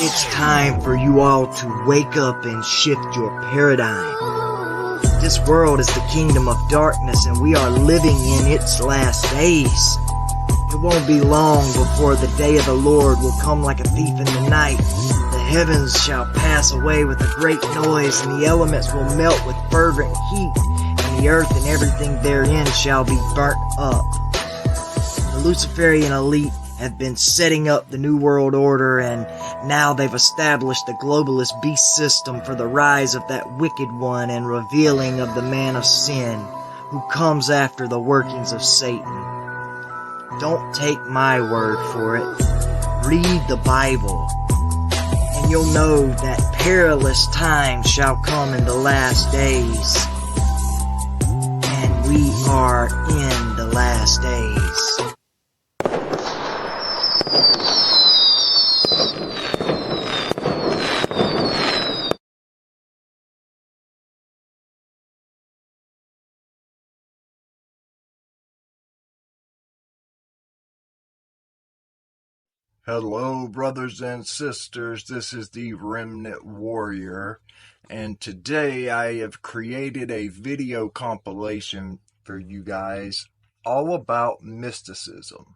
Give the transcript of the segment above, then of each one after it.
It's time for you all to wake up and shift your paradigm. This world is the kingdom of darkness, and we are living in its last days. It won't be long before the day of the Lord will come like a thief in the night. The heavens shall pass away with a great noise, and the elements will melt with fervent heat, and the earth and everything therein shall be burnt up. The Luciferian elite have been setting up the New World Order, and now they've established the globalist beast system for the rise of that wicked one and revealing of the man of sin who comes after the workings of Satan. Don't take my word for it. Read the Bible, and you'll know that perilous times shall come in the last days. And we are in the last days. Hello, brothers and sisters. This is the Remnant Warrior, and today I have created a video compilation for you guys all about mysticism.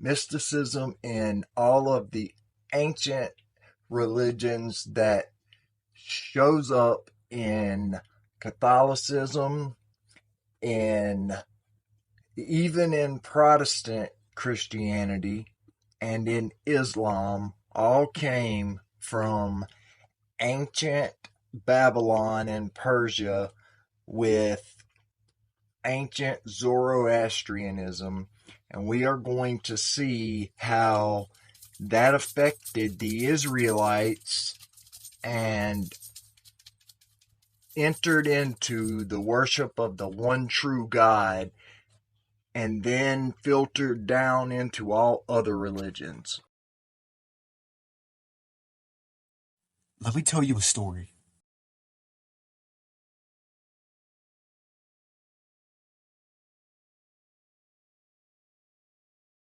Mysticism in all of the ancient religions that shows up in Catholicism and even in Protestant Christianity. And in Islam, all came from ancient Babylon and Persia with ancient Zoroastrianism. And we are going to see how that affected the Israelites and entered into the worship of the one true God, and then filtered down into all other religions. Let me tell you a story.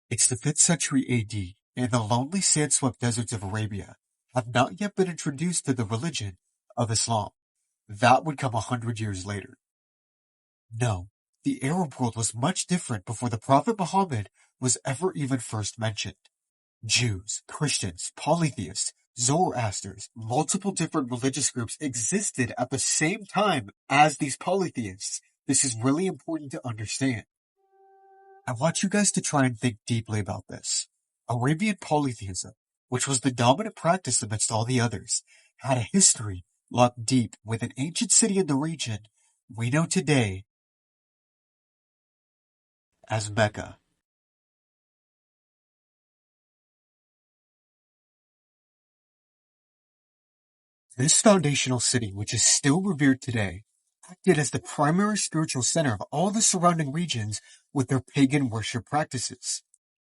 It's the 5th century AD, and the lonely sand-swept deserts of Arabia have not yet been introduced to the religion of Islam. That would come 100 years later. No, the Arab world was much different before the Prophet Muhammad was ever even first mentioned. Jews, Christians, polytheists, Zoroastrians, multiple different religious groups existed at the same time as these polytheists. This is really important to understand. I want you guys to try and think deeply about this. Arabian polytheism, which was the dominant practice amidst all the others, had a history locked deep with an ancient city in the region we know today as Mecca. This foundational city, which is still revered today, acted as the primary spiritual center of all the surrounding regions with their pagan worship practices.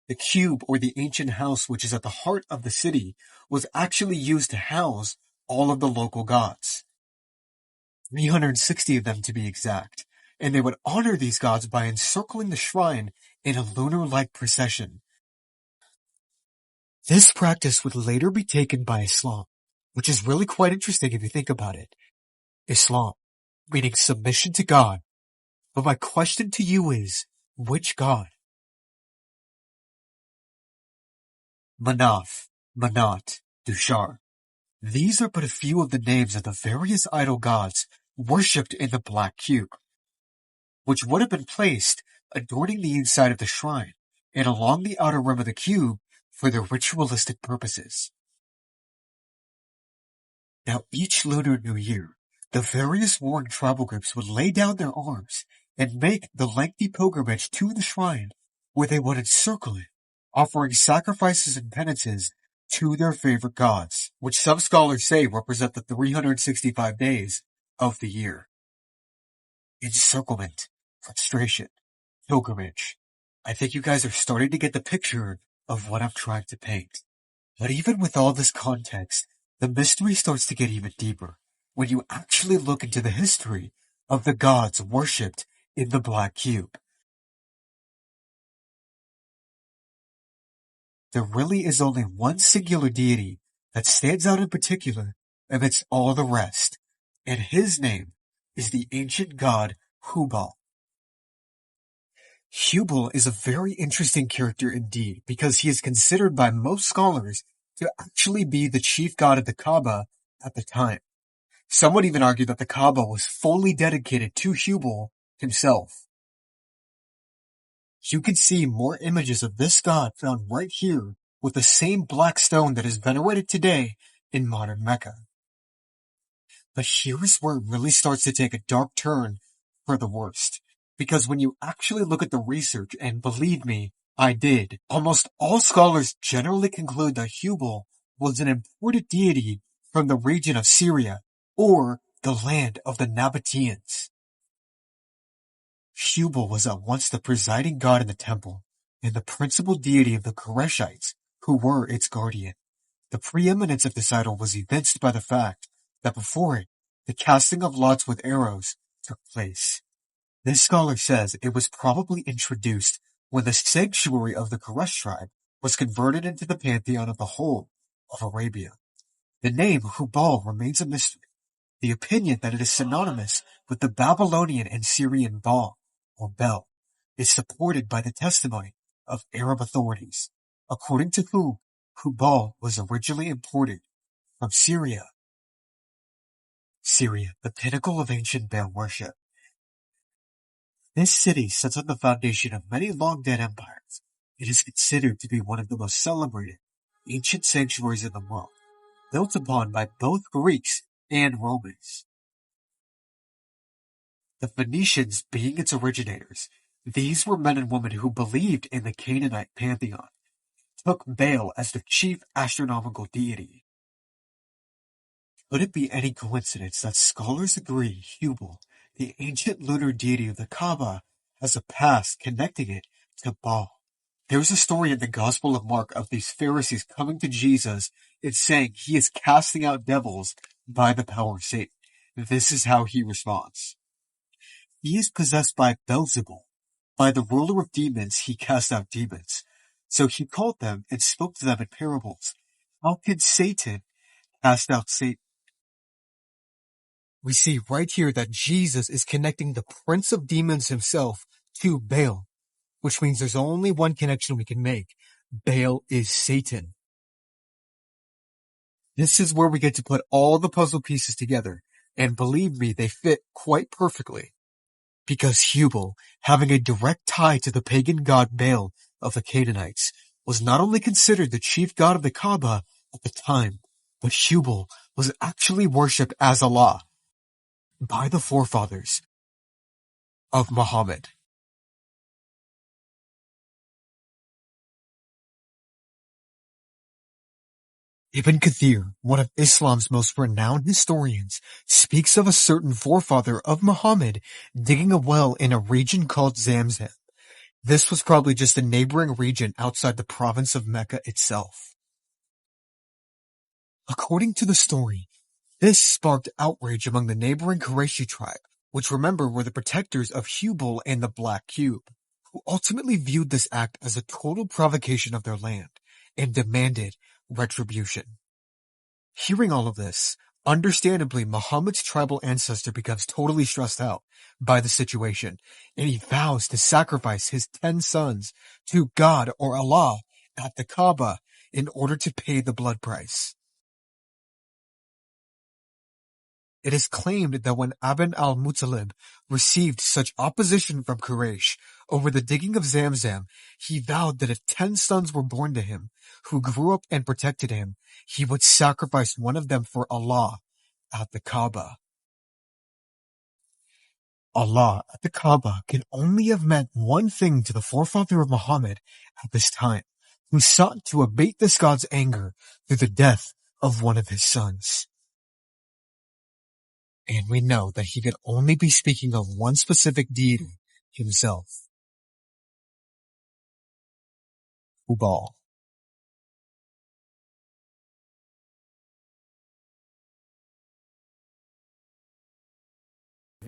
The cube, or the ancient house which is at the heart of the city, was actually used to house all of the local gods. 360 of them to be exact, and they would honor these gods by encircling the shrine in a lunar-like procession. This practice would later be taken by Islam, which is really quite interesting if you think about it. Islam, meaning submission to God. But my question to you is, which God? Manaf, Manat, Dushar. These are but a few of the names of the various idol gods worshipped in the Black Cube, which would have been placed adorning the inside of the shrine and along the outer rim of the cube for their ritualistic purposes. Now each Lunar New Year, the various warring tribal groups would lay down their arms and make the lengthy pilgrimage to the shrine where they would encircle it, offering sacrifices and penances to their favorite gods, which some scholars say represent the 365 days of the year. Encirclement, frustration, pilgrimage. I think you guys are starting to get the picture of what I'm trying to paint. But even with all this context, the mystery starts to get even deeper when you actually look into the history of the gods worshipped in the Black Cube. There really is only one singular deity that stands out in particular amidst all the rest, and his name is the ancient god Hubal. Hubal is a very interesting character indeed, because he is considered by most scholars to actually be the chief god of the Kaaba at the time. Some would even argue that the Kaaba was fully dedicated to Hubal himself. You can see more images of this god found right here with the same black stone that is venerated today in modern Mecca. But here's where it really starts to take a dark turn for the worst. Because when you actually look at the research, and believe me, I did, almost all scholars generally conclude that Hubal was an imported deity from the region of Syria, or the land of the Nabateans. Hubal was at once the presiding god in the temple, and the principal deity of the Koreshites, who were its guardian. The preeminence of this idol was evinced by the fact that before it, the casting of lots with arrows took place. This scholar says it was probably introduced when the sanctuary of the Koresh tribe was converted into the pantheon of the whole of Arabia. The name Hubal remains a mystery. The opinion that it is synonymous with the Babylonian and Syrian Baal, or Bel, is supported by the testimony of Arab authorities, according to whom Hubal was originally imported from Syria. Syria, the pinnacle of ancient Baal worship. This city sits on the foundation of many long-dead empires. It is considered to be one of the most celebrated ancient sanctuaries in the world, built upon by both Greeks and Romans. The Phoenicians being its originators, these were men and women who believed in the Canaanite pantheon, took Baal as the chief astronomical deity. Could it be any coincidence that scholars agree Hubal, the ancient lunar deity of the Kaaba, has a past connecting it to Baal? There is a story in the Gospel of Mark of these Pharisees coming to Jesus and saying he is casting out devils by the power of Satan. This is how he responds. He is possessed by Beelzebul. By the ruler of demons he cast out demons. So he called them and spoke to them in parables. How can Satan cast out Satan? We see right here that Jesus is connecting the prince of demons himself to Baal, which means there's only one connection we can make. Baal is Satan. This is where we get to put all the puzzle pieces together, and believe me, they fit quite perfectly. Because Hubal, having a direct tie to the pagan god Baal of the Canaanites, was not only considered the chief god of the Kaaba at the time, but Hubal was actually worshipped as Allah by the forefathers of Muhammad. Ibn Kathir, one of Islam's most renowned historians, speaks of a certain forefather of Muhammad digging a well in a region called Zamzam. This was probably just a neighboring region outside the province of Mecca itself. According to the story, this sparked outrage among the neighboring Qurayshi tribe, which remember were the protectors of Hubal and the Black Cube, who ultimately viewed this act as a total provocation of their land and demanded retribution. Hearing all of this, understandably, Muhammad's tribal ancestor becomes totally stressed out by the situation, and he vows to sacrifice his 10 sons to God or Allah at the Kaaba in order to pay the blood price. It is claimed that when Ibn al-Muttalib received such opposition from Quraysh over the digging of Zamzam, he vowed that if 10 sons were born to him, who grew up and protected him, he would sacrifice one of them for Allah at the Kaaba. Allah at the Kaaba can only have meant one thing to the forefather of Muhammad at this time, who sought to abate this god's anger through the death of one of his sons. And we know that he could only be speaking of one specific deity, himself. Hubal.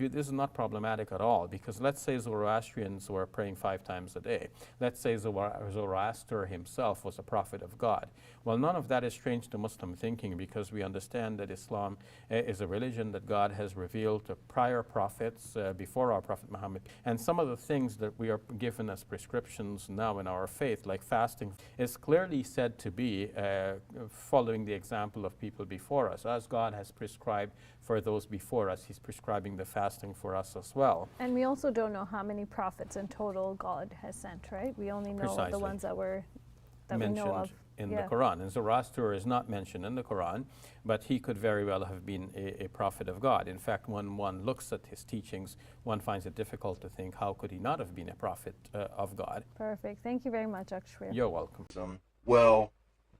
this is not problematic at all, because let's say Zoroastrians were praying 5 times a day. Let's say Zoroaster himself was a prophet of God. Well, none of that is strange to Muslim thinking, because we understand that Islam is a religion that God has revealed to prior prophets before our Prophet Muhammad. And some of the things that we are given as prescriptions now in our faith, like fasting, is clearly said to be following the example of people before us. As God has prescribed for those before us, He's prescribing the fasting for us as well. And we also don't know how many prophets in total God has sent, right? We only know Precisely. the ones that we Mentioned know of. in the Quran. And Zoroaster is not mentioned in the Quran, but he could very well have been a prophet of God. In fact, when one looks at his teachings, one finds it difficult to think, how could he not have been a prophet of God? Perfect. Thank you very much, Akshwir. You're welcome. Well,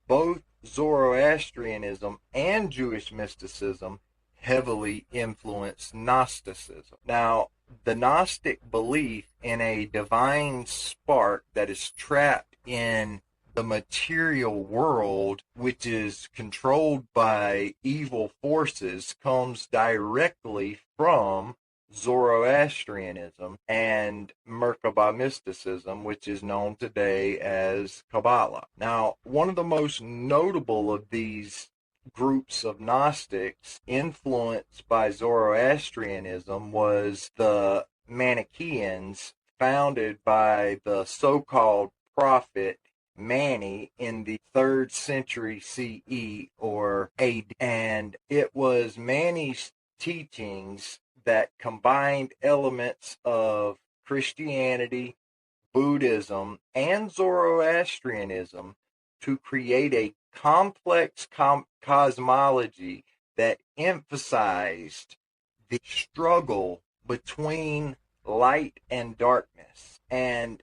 both Zoroastrianism and Jewish mysticism heavily influenced Gnosticism. Now, the Gnostic belief in a divine spark that is trapped in the material world, which is controlled by evil forces, comes directly from Zoroastrianism and Merkabah mysticism, which is known today as Kabbalah. Now, one of the most notable of these groups of Gnostics influenced by Zoroastrianism was the Manichaeans, founded by the so-called prophet Mani in the 3rd century CE or AD. And it was Mani's teachings that combined elements of Christianity, Buddhism, and Zoroastrianism to create a complex cosmology that emphasized the struggle between light and darkness. And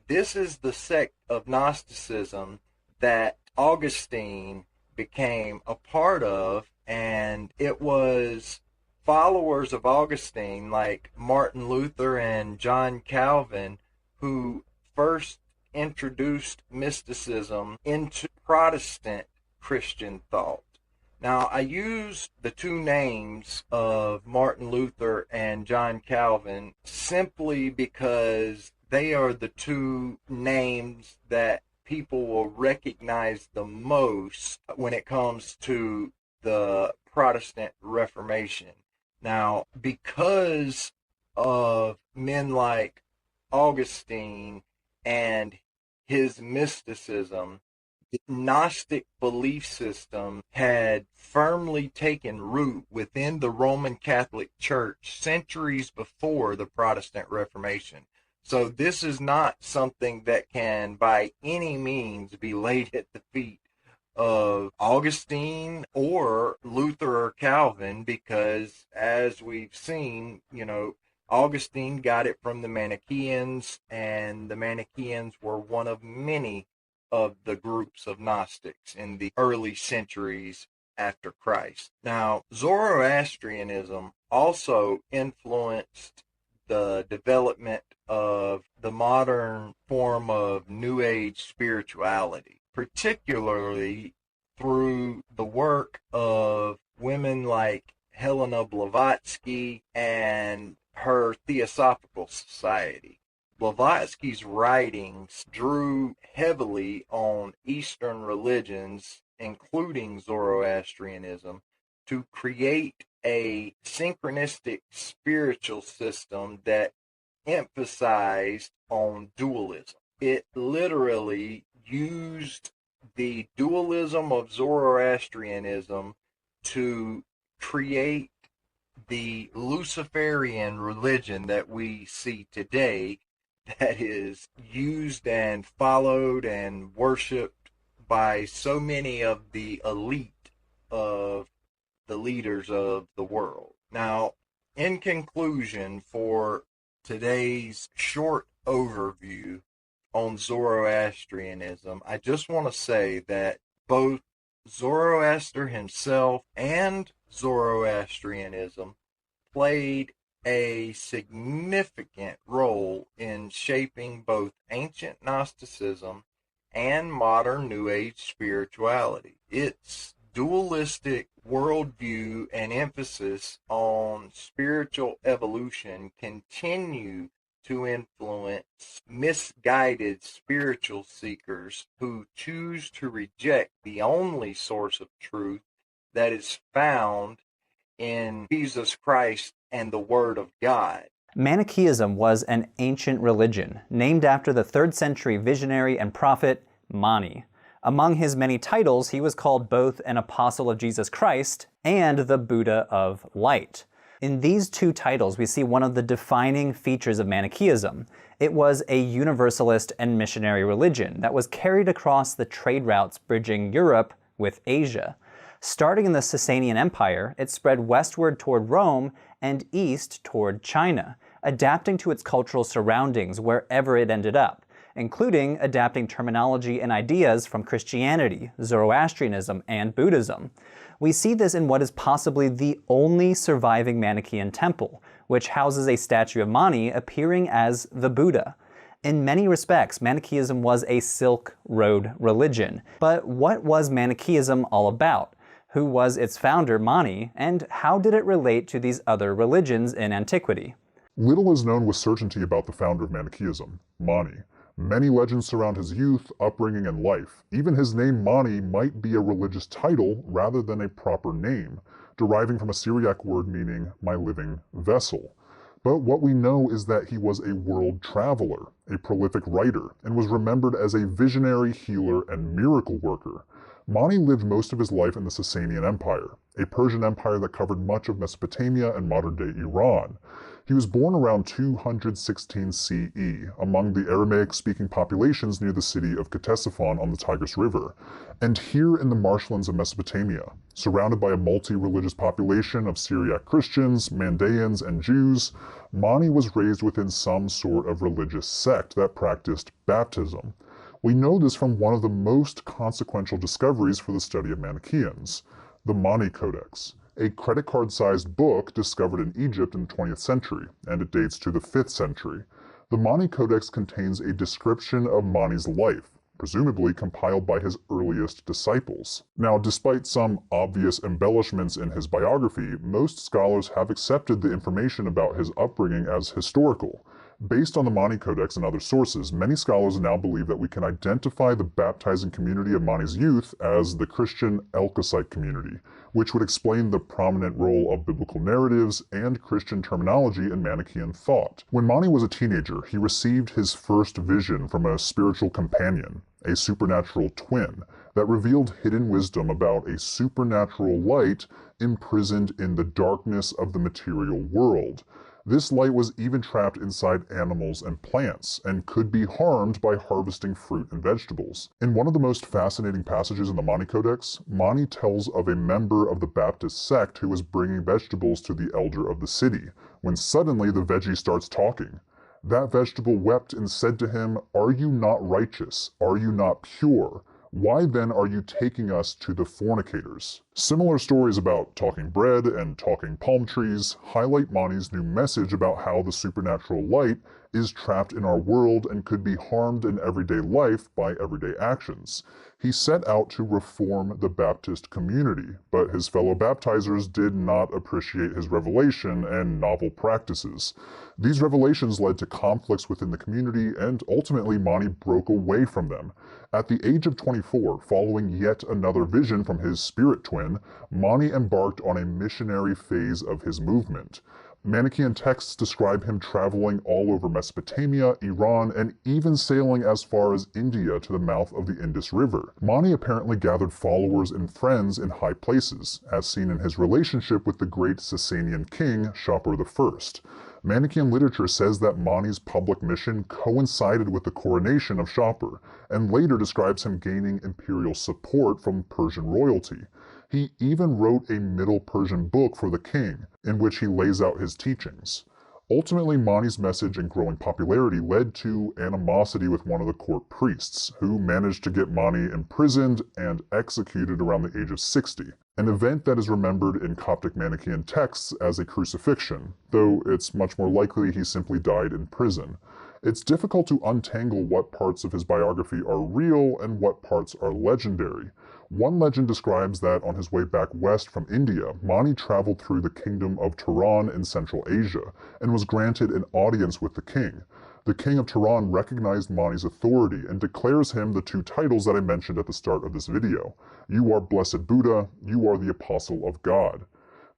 this is the sect of Gnosticism that Augustine became a part of, and it was followers of Augustine like Martin Luther and John Calvin who first introduced mysticism into Protestant Christian thought. Now, I use the 2 names of Martin Luther and John Calvin simply because they are the 2 names that people will recognize the most when it comes to the Protestant Reformation. Now, because of men like Augustine and his mysticism, the Gnostic belief system had firmly taken root within the Roman Catholic Church centuries before the Protestant Reformation. So this is not something that can by any means be laid at the feet of Augustine or Luther or Calvin, because as we've seen, Augustine got it from the Manichaeans, and the Manichaeans were one of many of the groups of Gnostics in the early centuries after Christ. Now, Zoroastrianism also influenced the development of the modern form of New Age spirituality, particularly through the work of women like Helena Blavatsky and her Theosophical Society. Blavatsky's writings drew heavily on Eastern religions, including Zoroastrianism, to create a synchronistic spiritual system that emphasized on dualism. It literally used the dualism of Zoroastrianism to create the Luciferian religion that we see today, that is used and followed and worshipped by so many of the elite of the leaders of the world. Now, in conclusion, for today's short overview on Zoroastrianism, I just want to say that both Zoroaster himself and Zoroastrianism played a significant role in shaping both ancient Gnosticism and modern New Age spirituality. It's dualistic worldview and emphasis on spiritual evolution continue to influence misguided spiritual seekers who choose to reject the only source of truth that is found in Jesus Christ and the Word of God. Manichaeism was an ancient religion named after the 3rd century visionary and prophet Mani. Among his many titles, he was called both an apostle of Jesus Christ and the Buddha of Light. In these two titles, we see one of the defining features of Manichaeism. It was a universalist and missionary religion that was carried across the trade routes bridging Europe with Asia. Starting in the Sasanian Empire, it spread westward toward Rome and east toward China, adapting to its cultural surroundings wherever it ended up, including adapting terminology and ideas from Christianity, Zoroastrianism, and Buddhism. We see this in what is possibly the only surviving Manichaean temple, which houses a statue of Mani appearing as the Buddha. In many respects, Manichaeism was a Silk Road religion. But what was Manichaeism all about? Who was its founder, Mani, and how did it relate to these other religions in antiquity? Little is known with certainty about the founder of Manichaeism, Mani. Many legends surround his youth, upbringing, and life. Even his name Mani might be a religious title rather than a proper name, deriving from a Syriac word meaning my living vessel. But what we know is that he was a world traveler, a prolific writer, and was remembered as a visionary healer and miracle worker. Mani lived most of his life in the Sasanian Empire, a Persian empire that covered much of Mesopotamia and modern-day Iran. He was born around 216 CE among the Aramaic-speaking populations near the city of Ctesiphon on the Tigris River, and here in the marshlands of Mesopotamia, surrounded by a multi-religious population of Syriac Christians, Mandaeans, and Jews, Mani was raised within some sort of religious sect that practiced baptism. We know this from one of the most consequential discoveries for the study of Manichaeans, the Mani Codex, a credit card-sized book discovered in Egypt in the 20th century, and it dates to the 5th century. The Mani Codex contains a description of Mani's life, presumably compiled by his earliest disciples. Now, despite some obvious embellishments in his biography, most scholars have accepted the information about his upbringing as historical. Based on the Mani Codex and other sources, many scholars now believe that we can identify the baptizing community of Mani's youth as the Christian Elkosite community, which would explain the prominent role of biblical narratives and Christian terminology in Manichaean thought. When Mani was a teenager, he received his first vision from a spiritual companion, a supernatural twin, that revealed hidden wisdom about a supernatural light imprisoned in the darkness of the material world. This light was even trapped inside animals and plants, and could be harmed by harvesting fruit and vegetables. In one of the most fascinating passages in the Mani Codex, Mani tells of a member of the Baptist sect who was bringing vegetables to the elder of the city, when suddenly the veggie starts talking. That vegetable wept and said to him, "Are you not righteous? Are you not pure? Why then are you taking us to the fornicators?" Similar stories about talking bread and talking palm trees highlight Mani's new message about how the supernatural light is trapped in our world and could be harmed in everyday life by everyday actions. He set out to reform the Baptist community, but his fellow baptizers did not appreciate his revelation and novel practices. These revelations led to conflicts within the community, and ultimately Mani broke away from them. At the age of 24, following yet another vision from his spirit twin, Mani embarked on a missionary phase of his movement. Manichaean texts describe him traveling all over Mesopotamia, Iran, and even sailing as far as India to the mouth of the Indus River. Mani apparently gathered followers and friends in high places, as seen in his relationship with the great Sasanian king, Shapur I. Manichaean literature says that Mani's public mission coincided with the coronation of Shapur, and later describes him gaining imperial support from Persian royalty. He even wrote a Middle Persian book for the king, in which he lays out his teachings. Ultimately, Mani's message and growing popularity led to animosity with one of the court priests, who managed to get Mani imprisoned and executed around the age of 60, an event that is remembered in Coptic Manichaean texts as a crucifixion, though it's much more likely he simply died in prison. It's difficult to untangle what parts of his biography are real and what parts are legendary. One legend describes that on his way back west from India, Mani traveled through the kingdom of Turan in Central Asia and was granted an audience with the king. The king of Turan recognized Mani's authority and declares him the two titles that I mentioned at the start of this video. You are Blessed Buddha, you are the Apostle of God,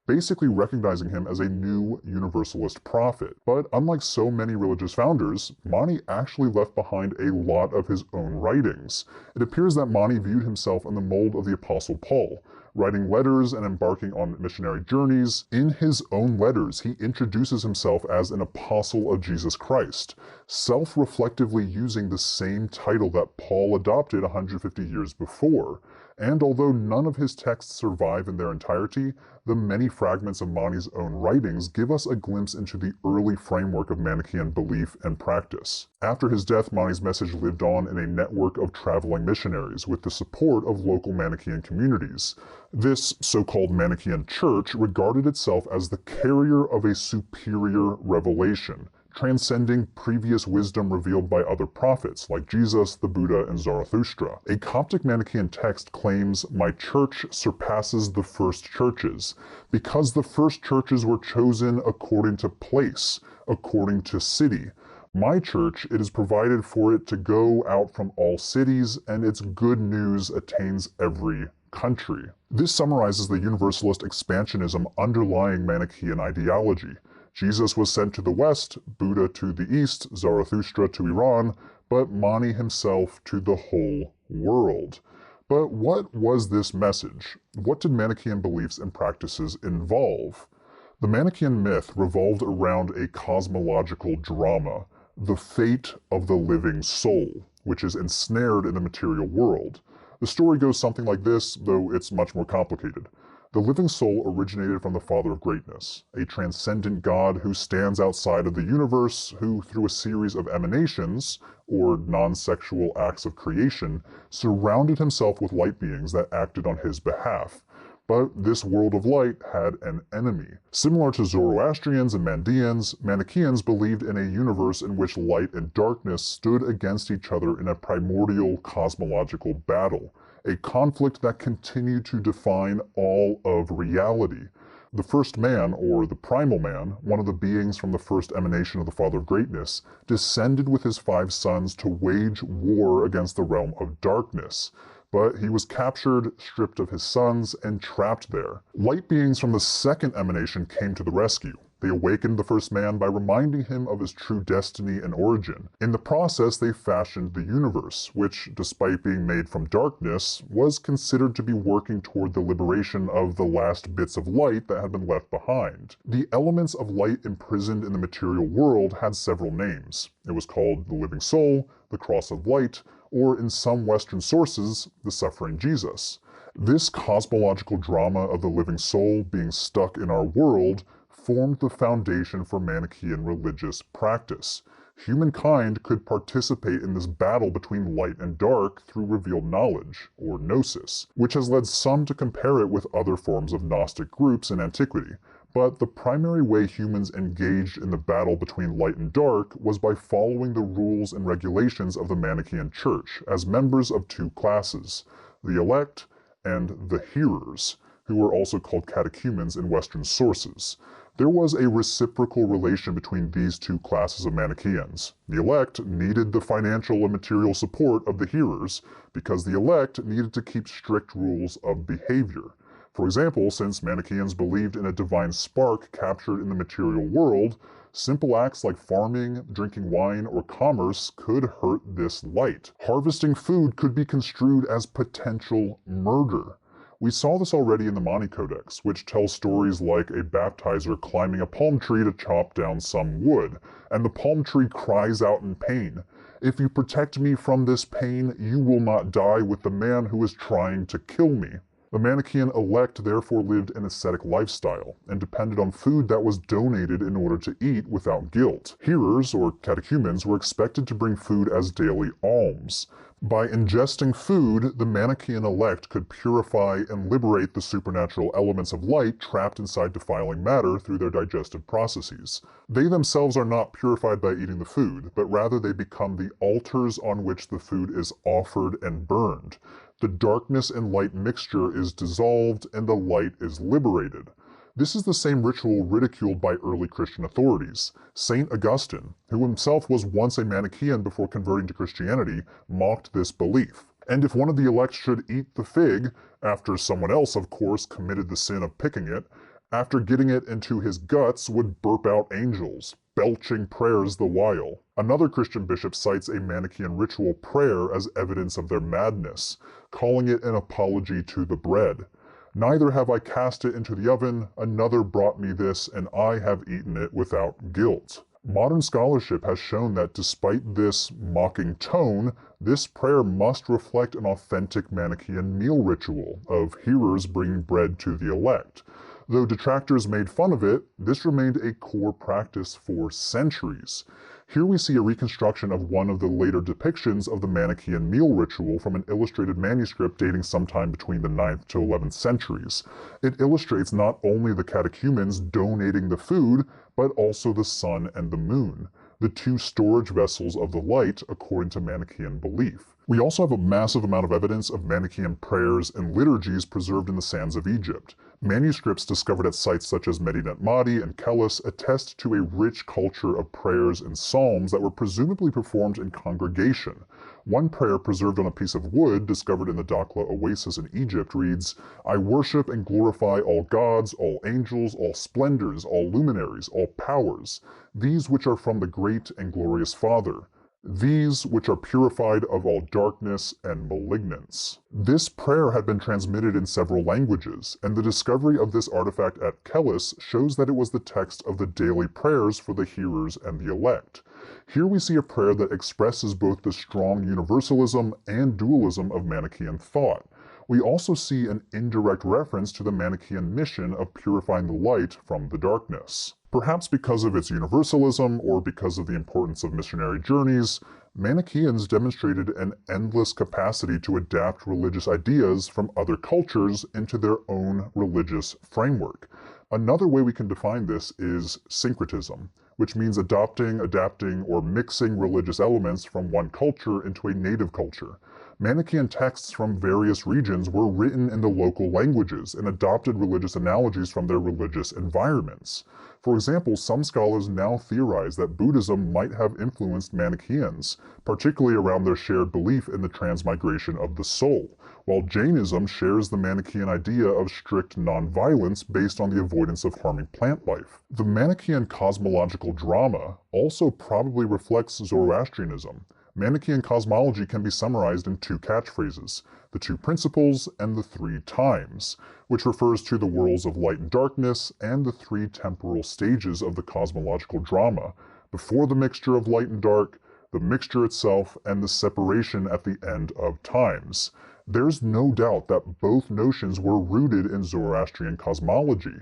basically recognizing him as a new universalist prophet. But unlike so many religious founders, Mani actually left behind a lot of his own writings. It appears that Mani viewed himself in the mold of the Apostle Paul, writing letters and embarking on missionary journeys. In his own letters, he introduces himself as an apostle of Jesus Christ, self-reflectively using the same title that Paul adopted 150 years before. And although none of his texts survive in their entirety, the many fragments of Mani's own writings give us a glimpse into the early framework of Manichaean belief and practice. After his death, Mani's message lived on in a network of traveling missionaries with the support of local Manichaean communities. This so-called Manichaean church regarded itself as the carrier of a superior revelation, transcending previous wisdom revealed by other prophets like Jesus, the Buddha, and Zarathustra. A Coptic Manichaean text claims, "My church surpasses the first churches, because the first churches were chosen according to place, according to city. My church, it is provided for it to go out from all cities, and its good news attains every country." This summarizes the universalist expansionism underlying Manichaean ideology. Jesus was sent to the west, Buddha to the east, Zarathustra to Iran, but Mani himself to the whole world. But what was this message? What did Manichaean beliefs and practices involve? The Manichaean myth revolved around a cosmological drama, the fate of the living soul, which is ensnared in the material world. The story goes something like this, though it's much more complicated. The living soul originated from the Father of Greatness, a transcendent God who stands outside of the universe, who, through a series of emanations, or non-sexual acts of creation, surrounded himself with light beings that acted on his behalf. But this world of light had an enemy. Similar to Zoroastrians and Mandeans, Manichaeans believed in a universe in which light and darkness stood against each other in a primordial cosmological battle, a conflict that continued to define all of reality. The first man, or the primal man, one of the beings from the first emanation of the Father of Greatness, descended with his 5 sons to wage war against the realm of darkness. But he was captured, stripped of his sons, and trapped there. Light beings from the second emanation came to the rescue. They awakened the first man by reminding him of his true destiny and origin. In the process, they fashioned the universe, which, despite being made from darkness, was considered to be working toward the liberation of the last bits of light that had been left behind. The elements of light imprisoned in the material world had several names. It was called the living soul, the cross of light, or in some Western sources, the suffering Jesus. This cosmological drama of the living soul being stuck in our world formed the foundation for Manichaean religious practice. Humankind could participate in this battle between light and dark through revealed knowledge, or gnosis, which has led some to compare it with other forms of Gnostic groups in antiquity. But the primary way humans engaged in the battle between light and dark was by following the rules and regulations of the Manichaean Church as members of 2 classes, the elect and the hearers, who were also called catechumens in Western sources. There was a reciprocal relation between these 2 classes of Manichaeans. The elect needed the financial and material support of the hearers because the elect needed to keep strict rules of behavior. For example, since Manichaeans believed in a divine spark captured in the material world, simple acts like farming, drinking wine, or commerce could hurt this light. Harvesting food could be construed as potential murder. We saw this already in the Mani Codex, which tells stories like a baptizer climbing a palm tree to chop down some wood, and the palm tree cries out in pain, "If you protect me from this pain, you will not die with the man who is trying to kill me." The Manichaean elect therefore lived an ascetic lifestyle and depended on food that was donated in order to eat without guilt. Hearers, or catechumens, were expected to bring food as daily alms. By ingesting food, the Manichaean elect could purify and liberate the supernatural elements of light trapped inside defiling matter through their digestive processes. They themselves are not purified by eating the food, but rather they become the altars on which the food is offered and burned. The darkness and light mixture is dissolved and the light is liberated. This is the same ritual ridiculed by early Christian authorities. Saint Augustine, who himself was once a Manichaean before converting to Christianity, mocked this belief. And if one of the elect should eat the fig, after someone else, of course, committed the sin of picking it, after getting it into his guts would burp out angels, belching prayers the while. Another Christian bishop cites a Manichaean ritual prayer as evidence of their madness, calling it an apology to the bread. Neither have I cast it into the oven, another brought me this, and I have eaten it without guilt. Modern scholarship has shown that despite this mocking tone, this prayer must reflect an authentic Manichaean meal ritual of hearers bringing bread to the elect. Though detractors made fun of it, this remained a core practice for centuries. Here we see a reconstruction of one of the later depictions of the Manichaean meal ritual from an illustrated manuscript dating sometime between the 9th to 11th centuries. It illustrates not only the catechumens donating the food, but also the sun and the moon, the two storage vessels of the light according to Manichaean belief. We also have a massive amount of evidence of Manichaean prayers and liturgies preserved in the sands of Egypt. Manuscripts discovered at sites such as Medinet Madi and Kelis attest to a rich culture of prayers and psalms that were presumably performed in congregation. One prayer preserved on a piece of wood discovered in the Dakhla oasis in Egypt reads, "I worship and glorify all gods, all angels, all splendors, all luminaries, all powers, these which are from the great and glorious Father, these which are purified of all darkness and malignance." This prayer had been transmitted in several languages, and the discovery of this artifact at Kelis shows that it was the text of the daily prayers for the hearers and the elect. Here we see a prayer that expresses both the strong universalism and dualism of Manichaean thought. We also see an indirect reference to the Manichaean mission of purifying the light from the darkness. Perhaps because of its universalism or because of the importance of missionary journeys, Manichaeans demonstrated an endless capacity to adapt religious ideas from other cultures into their own religious framework. Another way we can define this is syncretism, which means adopting, adapting, or mixing religious elements from one culture into a native culture. Manichaean texts from various regions were written in the local languages and adopted religious analogies from their religious environments. For example, some scholars now theorize that Buddhism might have influenced Manichaeans, particularly around their shared belief in the transmigration of the soul, while Jainism shares the Manichaean idea of strict nonviolence based on the avoidance of harming plant life. The Manichaean cosmological drama also probably reflects Zoroastrianism. Manichaean cosmology can be summarized in two catchphrases, the two principles and the three times, which refers to the worlds of light and darkness and the three temporal stages of the cosmological drama, before the mixture of light and dark, the mixture itself, and the separation at the end of times. There's no doubt that both notions were rooted in Zoroastrian cosmology.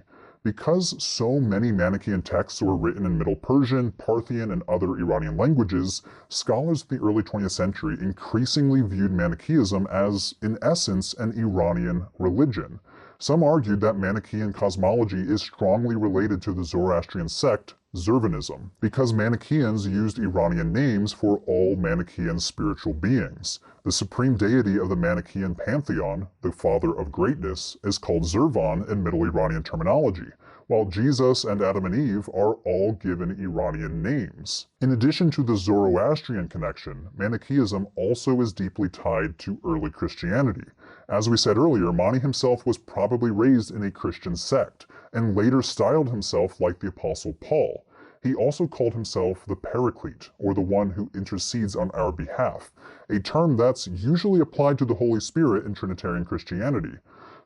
Because so many Manichaean texts were written in Middle Persian, Parthian, and other Iranian languages, scholars of the early 20th century increasingly viewed Manichaeism as, in essence, an Iranian religion. Some argued that Manichaean cosmology is strongly related to the Zoroastrian sect, Zurvanism, because Manichaeans used Iranian names for all Manichaean spiritual beings. The supreme deity of the Manichaean pantheon, the Father of Greatness, is called Zurvan in Middle Iranian terminology, while Jesus and Adam and Eve are all given Iranian names. In addition to the Zoroastrian connection, Manichaeism also is deeply tied to early Christianity. As we said earlier, Mani himself was probably raised in a Christian sect, and later styled himself like the Apostle Paul. He also called himself the Paraclete, or the one who intercedes on our behalf, a term that's usually applied to the Holy Spirit in Trinitarian Christianity.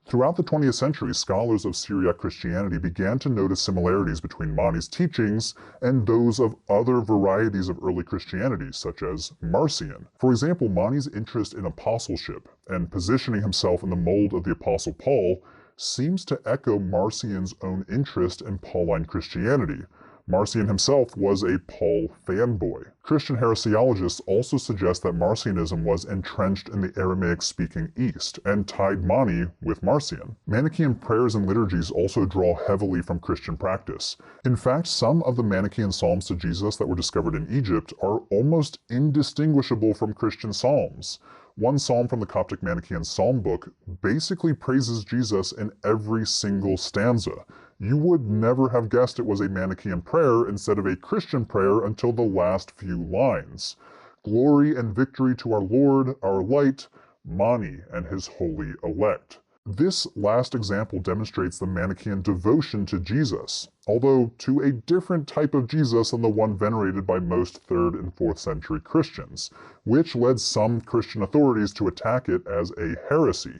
Throughout the 20th century, scholars of Syriac Christianity began to notice similarities between Mani's teachings and those of other varieties of early Christianity, such as Marcion. For example, Mani's interest in apostleship and positioning himself in the mold of the Apostle Paul seems to echo Marcion's own interest in Pauline Christianity. Marcion himself was a Paul fanboy. Christian heresiologists also suggest that Marcionism was entrenched in the Aramaic-speaking East and tied Mani with Marcion. Manichaean prayers and liturgies also draw heavily from Christian practice. In fact, some of the Manichaean psalms to Jesus that were discovered in Egypt are almost indistinguishable from Christian psalms. One psalm from the Coptic Manichaean Psalm book basically praises Jesus in every single stanza. You would never have guessed it was a Manichaean prayer instead of a Christian prayer until the last few lines. Glory and victory to our Lord, our light, Mani and his holy elect. This last example demonstrates the Manichaean devotion to Jesus, although to a different type of Jesus than the one venerated by most 3rd and 4th century Christians, which led some Christian authorities to attack it as a heresy.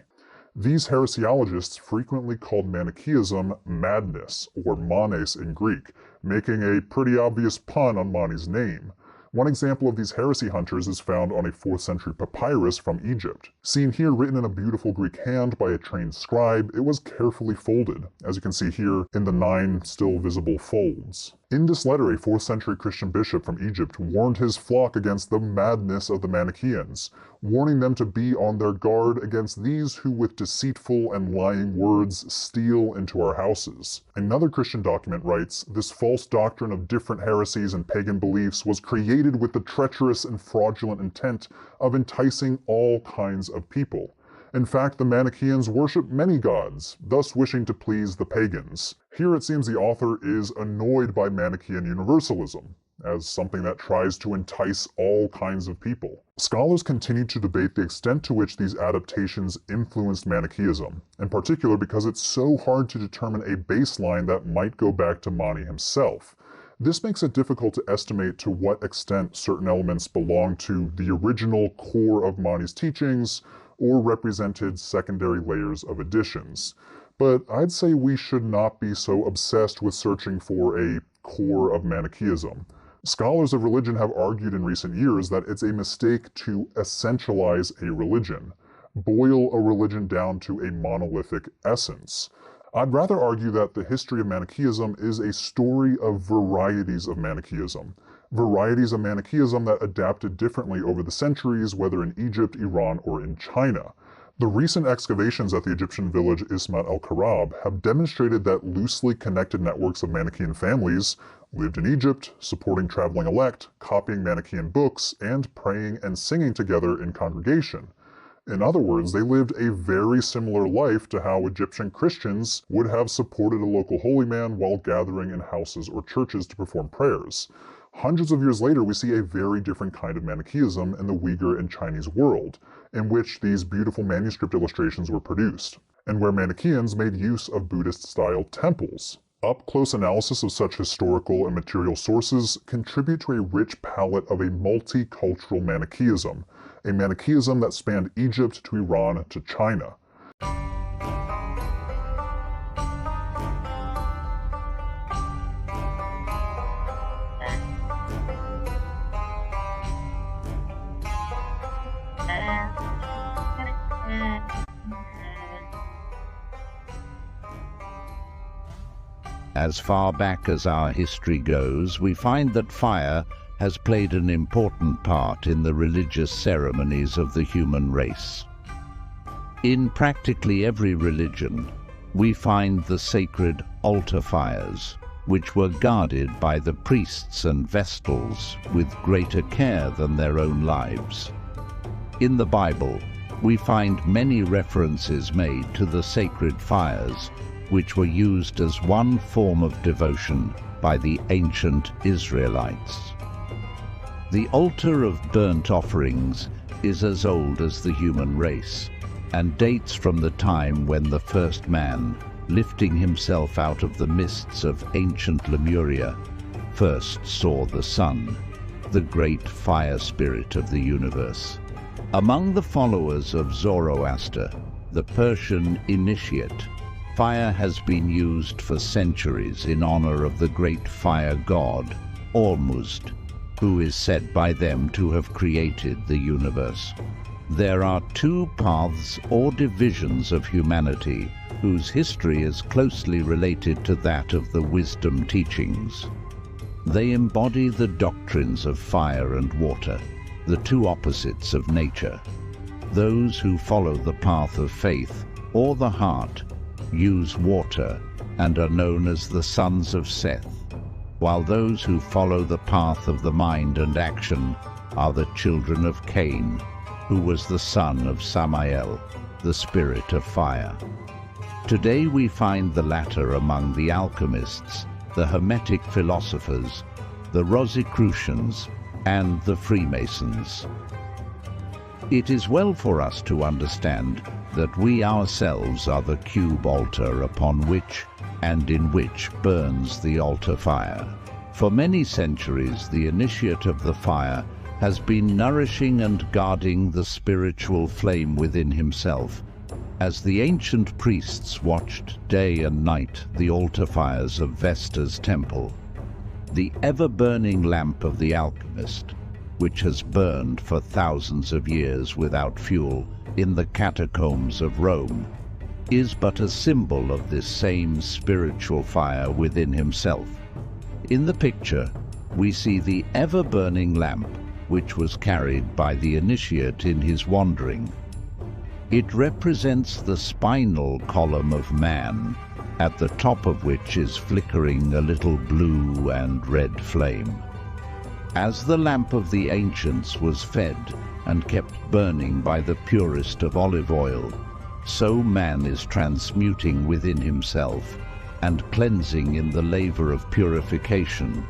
These heresiologists frequently called Manichaeism madness, or manes in Greek, making a pretty obvious pun on Mani's name. One example of these heresy hunters is found on a 4th century papyrus from Egypt. Seen here written in a beautiful Greek hand by a trained scribe, it was carefully folded, as you can see here in the 9 still visible folds. In this letter, a 4th century Christian bishop from Egypt warned his flock against the madness of the Manichaeans, warning them to be on their guard against these who with deceitful and lying words steal into our houses. Another Christian document writes, "This false doctrine of different heresies and pagan beliefs was created with the treacherous and fraudulent intent of enticing all kinds of people. In fact, the Manichaeans worship many gods, thus wishing to please the pagans." Here it seems the author is annoyed by Manichaean universalism, as something that tries to entice all kinds of people. Scholars continue to debate the extent to which these adaptations influenced Manichaeism, in particular because it's so hard to determine a baseline that might go back to Mani himself. This makes it difficult to estimate to what extent certain elements belong to the original core of Mani's teachings or represented secondary layers of additions. But I'd say we should not be so obsessed with searching for a core of Manichaeism. Scholars of religion have argued in recent years that it's a mistake to essentialize a religion, boil a religion down to a monolithic essence. I'd rather argue that the history of Manichaeism is a story of varieties of Manichaeism. Varieties of Manichaeism that adapted differently over the centuries, whether in Egypt, Iran, or in China. The recent excavations at the Egyptian village Ismat el-Karab have demonstrated that loosely connected networks of Manichaean families lived in Egypt, supporting traveling elect, copying Manichaean books, and praying and singing together in congregation. In other words, they lived a very similar life to how Egyptian Christians would have supported a local holy man while gathering in houses or churches to perform prayers. Hundreds of years later, we see a very different kind of Manichaeism in the Uyghur and Chinese world, in which these beautiful manuscript illustrations were produced, and where Manichaeans made use of Buddhist-style temples. Up-close analysis of such historical and material sources contribute to a rich palette of a multicultural Manichaeism, a Manichaeism that spanned Egypt to Iran to China. As far back as our history goes, we find that fire has played an important part in the religious ceremonies of the human race. In practically every religion, we find the sacred altar fires, which were guarded by the priests and vestals with greater care than their own lives. In the Bible, we find many references made to the sacred fires, which were used as one form of devotion by the ancient Israelites. The altar of burnt offerings is as old as the human race, and dates from the time when the first man, lifting himself out of the mists of ancient Lemuria, first saw the sun, the great fire spirit of the universe. Among the followers of Zoroaster, the Persian initiate. Fire has been used for centuries in honor of the great fire god, Ormuzd, who is said by them to have created the universe. There are two paths or divisions of humanity whose history is closely related to that of the wisdom teachings. They embody the doctrines of fire and water, the two opposites of nature. Those who follow the path of faith or the heart use water and are known as the sons of Seth, while those who follow the path of the mind and action are the children of Cain, who was the son of Samael, the spirit of fire. Today we find the latter among the alchemists, the Hermetic philosophers, the Rosicrucians, and the Freemasons. It is well for us to understand that we ourselves are the cube altar upon which and in which burns the altar fire. For many centuries, the initiate of the fire has been nourishing and guarding the spiritual flame within himself, as the ancient priests watched day and night the altar fires of Vesta's temple. The ever-burning lamp of the alchemist, which has burned for thousands of years without fuel in the catacombs of Rome, is but a symbol of this same spiritual fire within himself. In the picture, we see the ever-burning lamp which was carried by the initiate in his wandering. It represents the spinal column of man, at the top of which is flickering a little blue and red flame. As the lamp of the ancients was fed and kept burning by the purest of olive oil, so man is transmuting within himself and cleansing in the laver of purification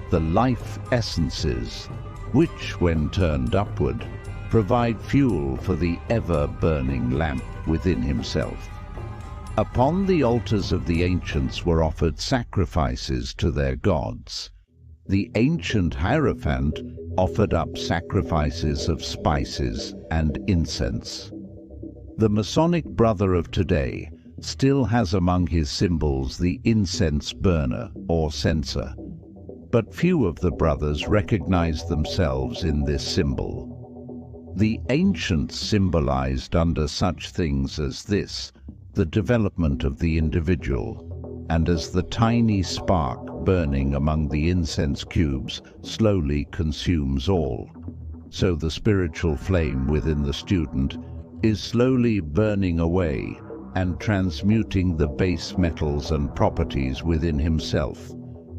the life essences, which, when turned upward, provide fuel for the ever-burning lamp within himself. Upon the altars of the ancients were offered sacrifices to their gods. The ancient Hierophant offered up sacrifices of spices and incense. The Masonic brother of today still has among his symbols the incense burner or censer, but few of the brothers recognize themselves in this symbol. The ancients symbolized under such things as this the development of the individual, and as the tiny spark burning among the incense cubes slowly consumes all, so the spiritual flame within the student is slowly burning away and transmuting the base metals and properties within himself,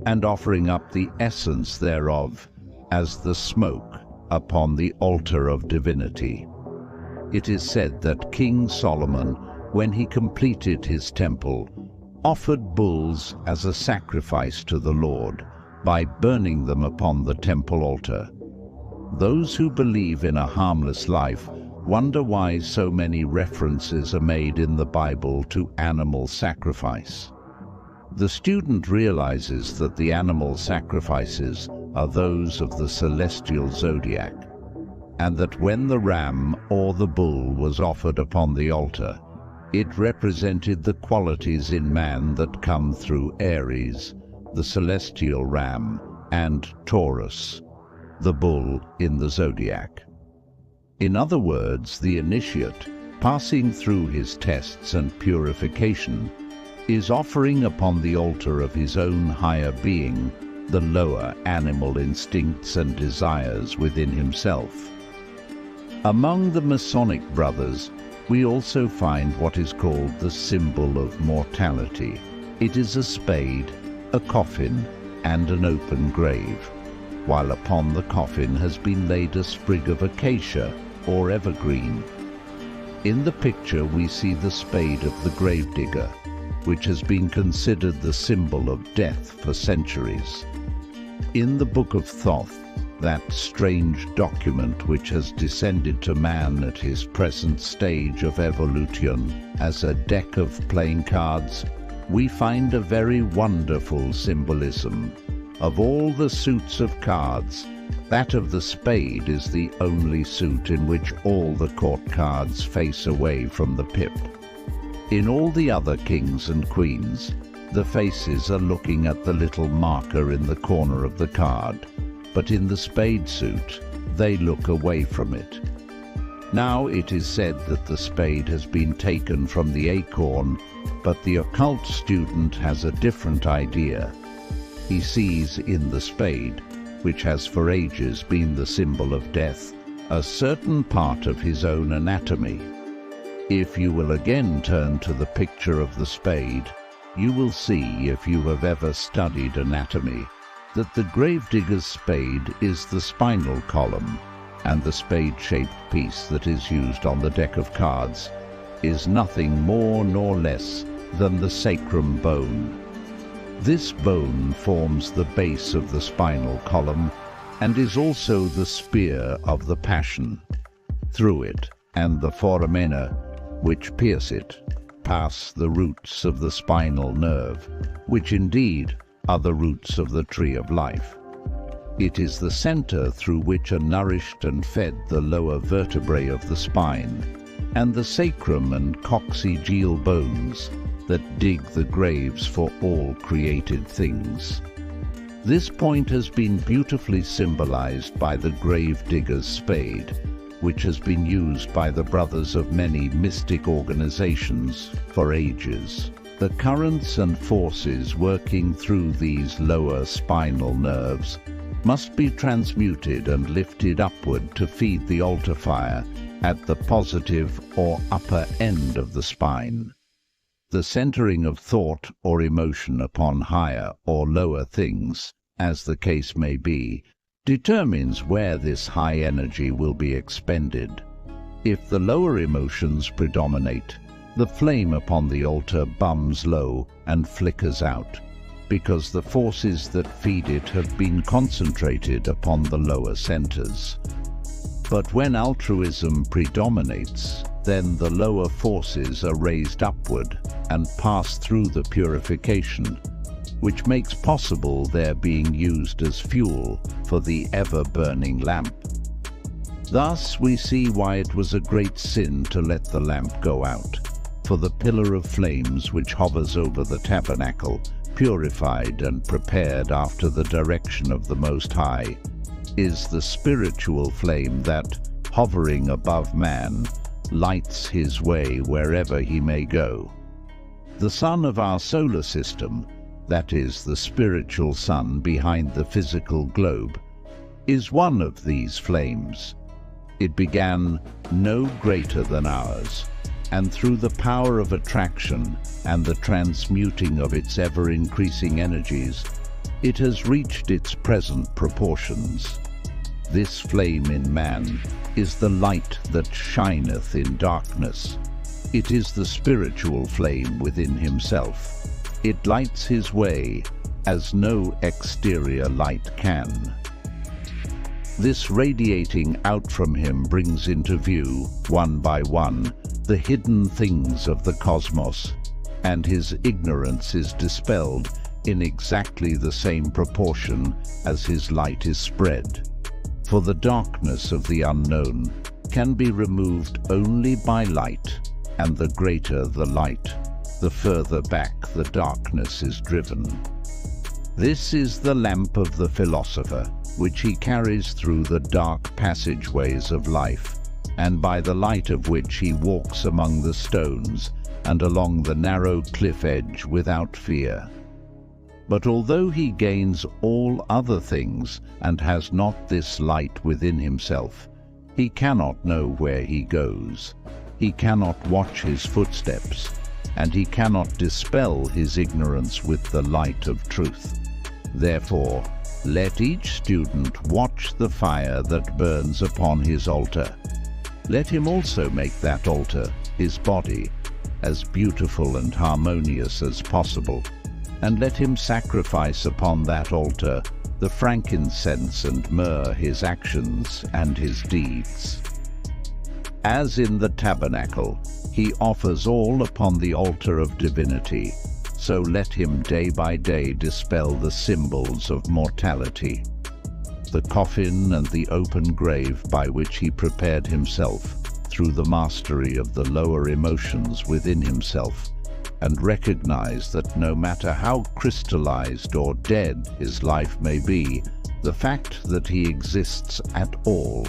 and offering up the essence thereof as the smoke upon the altar of divinity. It is said that King Solomon, when he completed his temple, offered bulls as a sacrifice to the Lord by burning them upon the temple altar. Those who believe in a harmless life wonder why so many references are made in the Bible to animal sacrifice. The student realizes that the animal sacrifices are those of the celestial zodiac, and that when the ram or the bull was offered upon the altar, it represented the qualities in man that come through Aries, the celestial ram, and Taurus, the bull in the zodiac. In other words, the initiate, passing through his tests and purification, is offering upon the altar of his own higher being the lower animal instincts and desires within himself. Among the Masonic brothers, we also find what is called the symbol of mortality. It is a spade, a coffin, and an open grave, while upon the coffin has been laid a sprig of acacia or evergreen. In the picture we see the spade of the gravedigger, which has been considered the symbol of death for centuries. In the Book of Thoth, that strange document which has descended to man at his present stage of evolution as a deck of playing cards, we find a very wonderful symbolism. Of all the suits of cards, That of the spade is the only suit in which all the court cards face away from the pip. In all the other kings and queens, the faces are looking at the little marker in the corner of the card, but in the spade suit, they look away from it. Now it is said that the spade has been taken from the acorn, but the occult student has a different idea. He sees in the spade, which has for ages been the symbol of death, a certain part of his own anatomy. If you will again turn to the picture of the spade, you will see, if you have ever studied anatomy, that the gravedigger's spade is the spinal column, and the spade-shaped piece that is used on the deck of cards is nothing more nor less than the sacrum bone. This bone forms the base of the spinal column and is also the spear of the passion. Through it and the foramina, which pierce it, pass the roots of the spinal nerve, which indeed are the roots of the tree of life. It is the center through which are nourished and fed the lower vertebrae of the spine, and the sacrum and coccygeal bones that dig the graves for all created things. This point has been beautifully symbolized by the gravedigger's spade, which has been used by the brothers of many mystic organizations for ages. The currents and forces working through these lower spinal nerves must be transmuted and lifted upward to feed the altar fire at the positive or upper end of the spine. The centering of thought or emotion upon higher or lower things, as the case may be, determines where this high energy will be expended. If the lower emotions predominate, the flame upon the altar bums low and flickers out, because the forces that feed it have been concentrated upon the lower centers. But when altruism predominates, then the lower forces are raised upward and pass through the purification, which makes possible their being used as fuel for the ever-burning lamp. Thus we see why it was a great sin to let the lamp go out, for the pillar of flames which hovers over the tabernacle, purified and prepared after the direction of the Most High, is the spiritual flame that, hovering above man, lights his way wherever he may go. The sun of our solar system, that is, the spiritual sun behind the physical globe, is one of these flames. It began no greater than ours, and through the power of attraction and the transmuting of its ever-increasing energies, it has reached its present proportions. This flame in man is the light that shineth in darkness. It is the spiritual flame within himself. It lights his way as no exterior light can. This radiating out from him brings into view, one by one, the hidden things of the cosmos, and his ignorance is dispelled in exactly the same proportion as his light is spread. For the darkness of the unknown can be removed only by light, and the greater the light, the further back the darkness is driven. This is the lamp of the philosopher, which he carries through the dark passageways of life, and by the light of which he walks among the stones and along the narrow cliff edge without fear. But although he gains all other things and has not this light within himself, he cannot know where he goes. He cannot watch his footsteps, and he cannot dispel his ignorance with the light of truth. Therefore, let each student watch the fire that burns upon his altar. Let him also make that altar, his body, as beautiful and harmonious as possible, and let him sacrifice upon that altar the frankincense and myrrh, his actions and his deeds. As in the tabernacle, he offers all upon the altar of divinity, so let him day by day dispel the symbols of mortality. the coffin and the open grave by which he prepared himself through the mastery of the lower emotions within himself, and recognize that no matter how crystallized or dead his life may be, the fact that he exists at all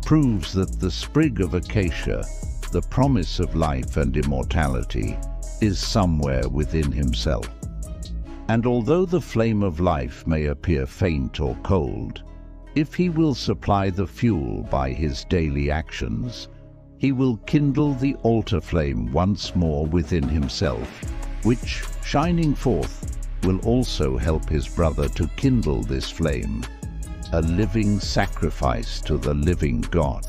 proves that the sprig of acacia, the promise of life and immortality, is somewhere within himself. And although the flame of life may appear faint or cold, if he will supply the fuel by his daily actions, he will kindle the altar flame once more within himself, which, shining forth, will also help his brother to kindle this flame, a living sacrifice to the living God.